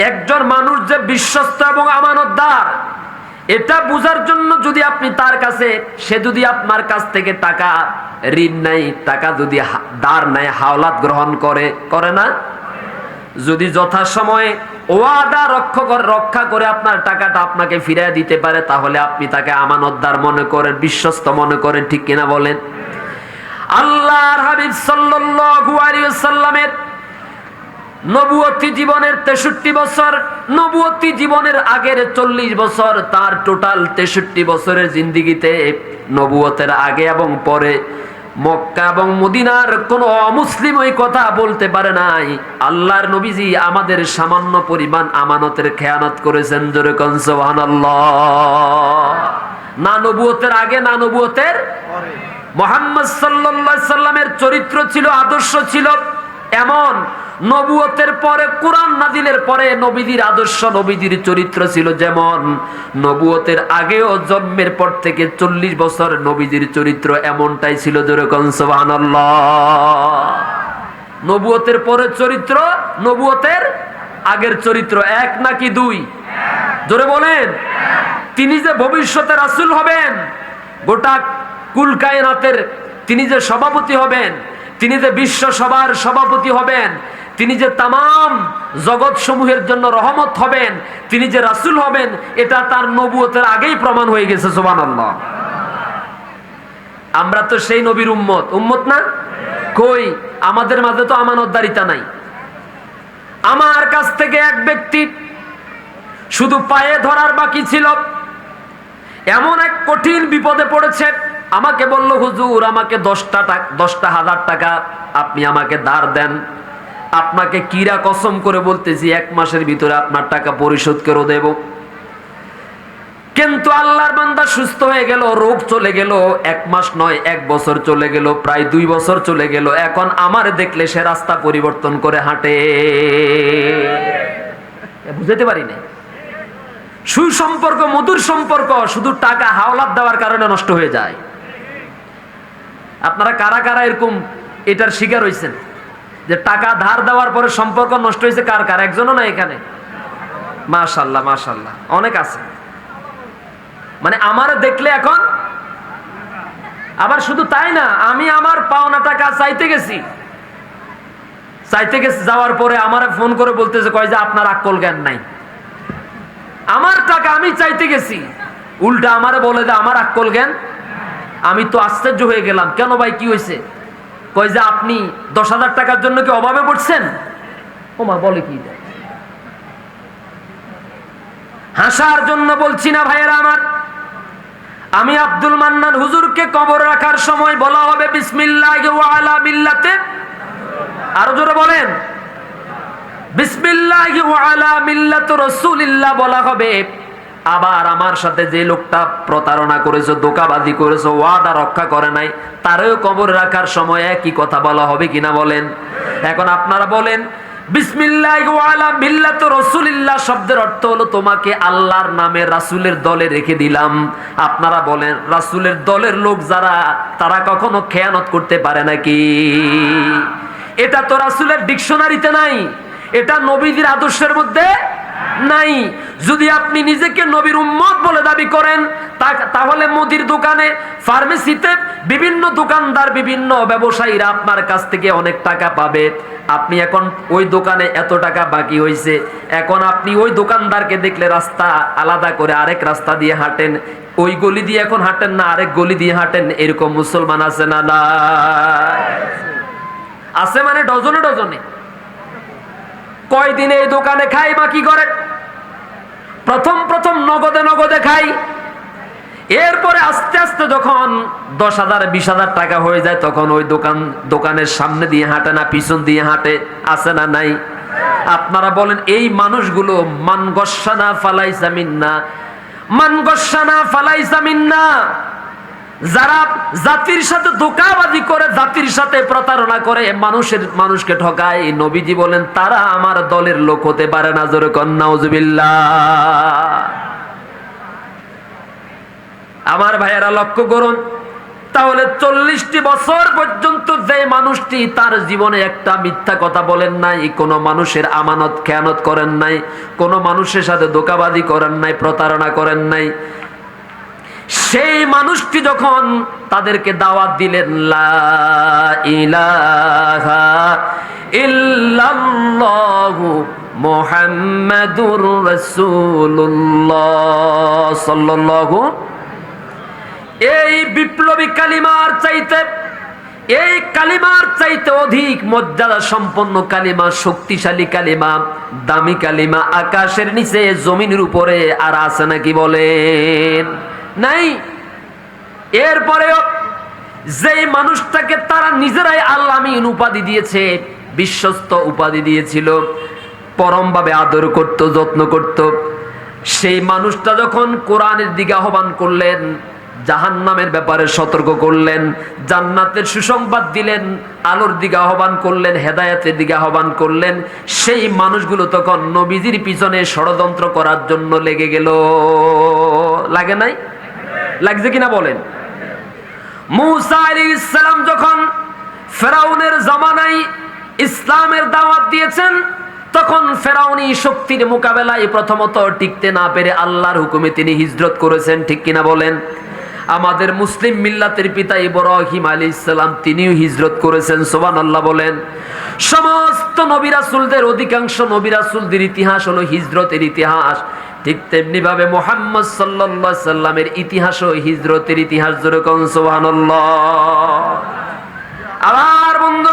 একজন মানুষ যে বিশ্বস্ত এবং আমানতদার এটা বোঝার জন্য যদি আপনি তার কাছে, সে যদি আপনার কাছ থেকে টাকা ঋণ নাই, টাকা যদি ধার নাই, হাওলাত গ্রহণ করে না, যদি যথাসময়ে ওয়াদা রক্ষা করে আপনার টাকাটা আপনাকে ফিরিয়ে দিতে পারে, তাহলে আপনি তাকে আমানতদার মনে করেন, বিশ্বস্ত মনে করেন, ঠিক কিনা বলেন? আল্লাহর হাবিব সাল্লাল্লাহু আলাইহি ওয়াসাল্লামের নবুয়তি জীবনের 63 বছর, নবুয়তি জীবনের আগের 40 বছর, তার টোটাল 63 বছরের জিন্দেগিতে নবুয়তের আগে এবং পরে মক্কা এবং মদিনার কোন অমুসলিম ওই কথা বলতে পারে নাই আল্লাহর নবীজি আমাদের সামান্য পরিমাণ আমানতের খেয়ানত করেছেন। জোরে কোন সুবহানাল্লাহ। না নবুয়তের আগে না নবুয়তের পরে মুহাম্মদ সাল্লাল্লাহু আলাইহি সাল্লামের চরিত্র ছিল, আদর্শ ছিল এমন, নবুয়তের পরে কোরআন নাজিলের পরে নবীদের আদর্শ, নবীদের চরিত্র ছিল যেমন, নবুয়তের আগেও জন্মের পর থেকে 40 বছর নবীদের চরিত্র এমনটাই ছিল। জোরে কোন সুবহানাল্লাহ। নবুয়তের পরে চরিত্র, নবুয়তের আগের চরিত্র এক নাকি দুই? জোরে বলেন। তিনি যে ভবিষ্যতে রাসূল হবেন, গোটা কুল কায়নাতের তিনি যে সভাপতি হবেন, তিনি যে বিশ্ব সভার সভাপতি হবেন, তিনি যে তামাম জগৎ সমূহের জন্য রহমত হবেন, তিনি যে রাসূল হবেন, এটা তার নবুয়তের আগেই প্রমাণ হয়ে গেছে। সুবহানাল্লাহ। আমরা তো সেই নবীর উম্মত না? কই আমাদের মাঝে তো আমানতদারিতা নাই। আমার কাছ থেকে এক ব্যক্তি শুধু পায়ে ধরার বাকি ছিল, এমন এক কঠিন বিপদে পড়েছে, আমাকে বলল, হুজুর আমাকে 10,000 টাকা আপনি আমাকে ধার দেন, আপনাকে কিরা কসম করে বলতেছি 1 মাসের ভিতরে আপনার টাকা পরিশোধ করে দেব। কিন্তু আল্লাহর বান্দা সুস্থ হয়ে গেল, রোগ চলে গেল, 1 মাস নয় 1 বছর চলে গেল, প্রায় 2 বছর চলে গেল, এখন আমার দেখলে সে রাস্তা পরিবর্তন করে হাঁটে। বুঝতে পারি না, সুসম্পর্ক, মধুর সম্পর্ক শুধু টাকা হাওলাত দেওয়ার কারণে নষ্ট হয়ে যায়। আপনারা কারা কারা এরকম এটার শিকার হয়েছেন যে টাকা ধার দেওয়ার পরে সম্পর্ক নষ্ট হয়েছে? কার কার? একজনও না এখানে? মাশাআল্লাহ মাশাআল্লাহ, অনেক আছে। মানে আমার দেখলে এখন, আবার শুধু তাই না, আমি আমার পাওনা টাকা চাইতে গেছি, যাওয়ার পরে আমারে ফোন করে বলতেছে, কয় যে আপনার আকল জ্ঞান নাই। আমার টাকা আমি চাইতে গেছি, উল্টা আমারে বলে যে আমার আকল জ্ঞান। আমি তো আশ্চর্য হয়ে গেলাম, কেন ভাই কি হয়েছে? কয় যে আপনি 10,000 টাকার জন্য কি অভাবে পড়ছেন? ওমা, বলে কি? হাসার জন্য বলছি না ভাইয়েরা আমার। আমি আব্দুল মান্নান হুজুরকে কবর রাখার সময় বলা হবে বিসমিল্লাহি ওয়া আলা মিল্লাতে, আরো জোরে বলেন, বিসমিল্লাহি ওয়া আলা মিল্লাতি রাসূলিল্লাহ বলা হবে। আবার আমার সাথে যে লোকটা প্রতারণা করেছে, ধোঁকাবাজি করেছে, ওয়াদা রক্ষা করে নাই, তারও কবর রাখার সময় একই কথা বলা হবে কিনা বলেন? এখন আপনারা বলেন, বিসমিল্লাহি ওয়া আলা মিল্লাতি রাসূলিল্লাহ শব্দের অর্থ হলো তোমাকে আল্লাহর নামে রাসূলের দলে রেখে দিলাম। আপনারা বলেন, রাসূলের দলের লোক যারা, তারা কখনো খেয়ানত করতে পারে নাকি? এটা তো রাসূলের ডিকশনারিতে নাই, এটা নবীদের আদর্শের মধ্যে নাই। যদি আপনি নিজেকে নবীর উম্মত বলে দাবি করেন, তাহলে মুদির দোকানে, ফার্মেসিতে বিভিন্ন দোকানদার, বিভিন্ন ব্যবসায়ীরা আপনার কাছ থেকে অনেক টাকা পাবে। আপনি এখন ওই দোকানে এত টাকা বাকি হয়েছে, এখন আপনি ওই দোকানদারকে দেখলে রাস্তা আলাদা করে আরেক রাস্তা দিয়ে হাঁটেন, ওই গলি দিয়ে এখন হাঁটেন না, আরেক গলি দিয়ে হাঁটেন। এরকম মুসলমান আছে না? না আছে, মানে ডজনে ডজনে। কয়দিনে এই দোকানে খাই, বাকি করে প্রথম নগদে খাই, এরপরে আস্তে আস্তে যখন 10,000 20,000 টাকা হয়ে যায়, তখন ওই দোকানের সামনে দিয়ে হাঁটে না, পিছন দিয়ে হাঁটে। আছে না নাই? আপনারা বলেন, এই মানুষগুলো মান গসানা ফালাইসা মিন্না, মান গসানা ফালাইসা মিন্না, যারা জাতির সাথে ধোঁকাবাজি করে, জাতির সাথে প্রতারণা করে, মানুষকে ঠকায়, নবীজি বলেন তারা আমার দলের লোক হতে পারে না। জোরে কোন নাউজুবিল্লাহ। আমার ভাইয়েরা লক্ষ্য করুন, তাহলে 40টি বছর পর্যন্ত যে মানুষটি তার জীবনে একটা মিথ্যা কথা বলেন নাই, কোনো মানুষের আমানত খেয়ানত করেন নাই, কোনো মানুষের সাথে ধোঁকাবাজি করেন নাই, প্রতারণা করেন নাই, সেই মানুষটি যখন তাদেরকে দাওয়াত দিলেন লা ইলাহা ইল্লাল্লাহু মুহাম্মাদুর রাসূলুল্লাহ সাল্লাল্লাহু, এই বিপ্লবী কালিমার চাইতে, এই কালিমার চাইতে অধিক মর্যাদা সম্পন্ন কালিমা, শক্তিশালী কালিমা, দামি কালিমা আকাশের নিচে জমিনের উপরে আর আছে নাকি বলেন? নাই। এরপরেও যেই মানুষটাকে তারা নিজেরাই আল্লাহ আমিন উপাধি দিয়েছে, বিশ্বস্ত উপাধি দিয়েছিল, পরমভাবে আদর করত, যত্ন করত, সেই মানুষটা যখন কোরআনের দিকে আহ্বান করলেন, জাহান্নামের ব্যাপারে সতর্ক করলেন, জান্নাতের সুসংবাদ দিলেন, আলোর দিকে আহ্বান করলেন, হেদায়েতের দিকে আহ্বান করলেন, সেই মানুষগুলো তখন নবীজির পিছনে ষড়যন্ত্র করার জন্য লেগে গেল। লাগে নাই? লাগছে কিনা বলেন? মূসা আলাইহিস সালাম যখন ফেরাউনের জামানায় ইসলামের দাওয়াত দিয়েছেন, তখন ফেরাউনি শক্তির মোকাবেলায় প্রথমত টিকতে না পেরে আল্লাহর হুকুমে তিনি হিজরত করেছেন, ঠিক কিনা বলেন? আমাদের মুসলিম মিল্লাতের পিতা ইব্রাহিম আলাইহিস সালাম তিনিও হিজরত করেছেন, সুবহানাল্লাহ বলেন। সমস্ত নবী রাসূলদের, অধিকাংশ নবী রাসূলদের ইতিহাস হলো হিজরতের ইতিহাস। ঠিক তেমনি ভাবে মুহাম্মদ সাল্লাল্লাহু আলাইহি সাল্লামের ইতিহাসও হিজরতের ইতিহাস। যেরকম সুবহানাল্লাহ। আবার বন্ধু,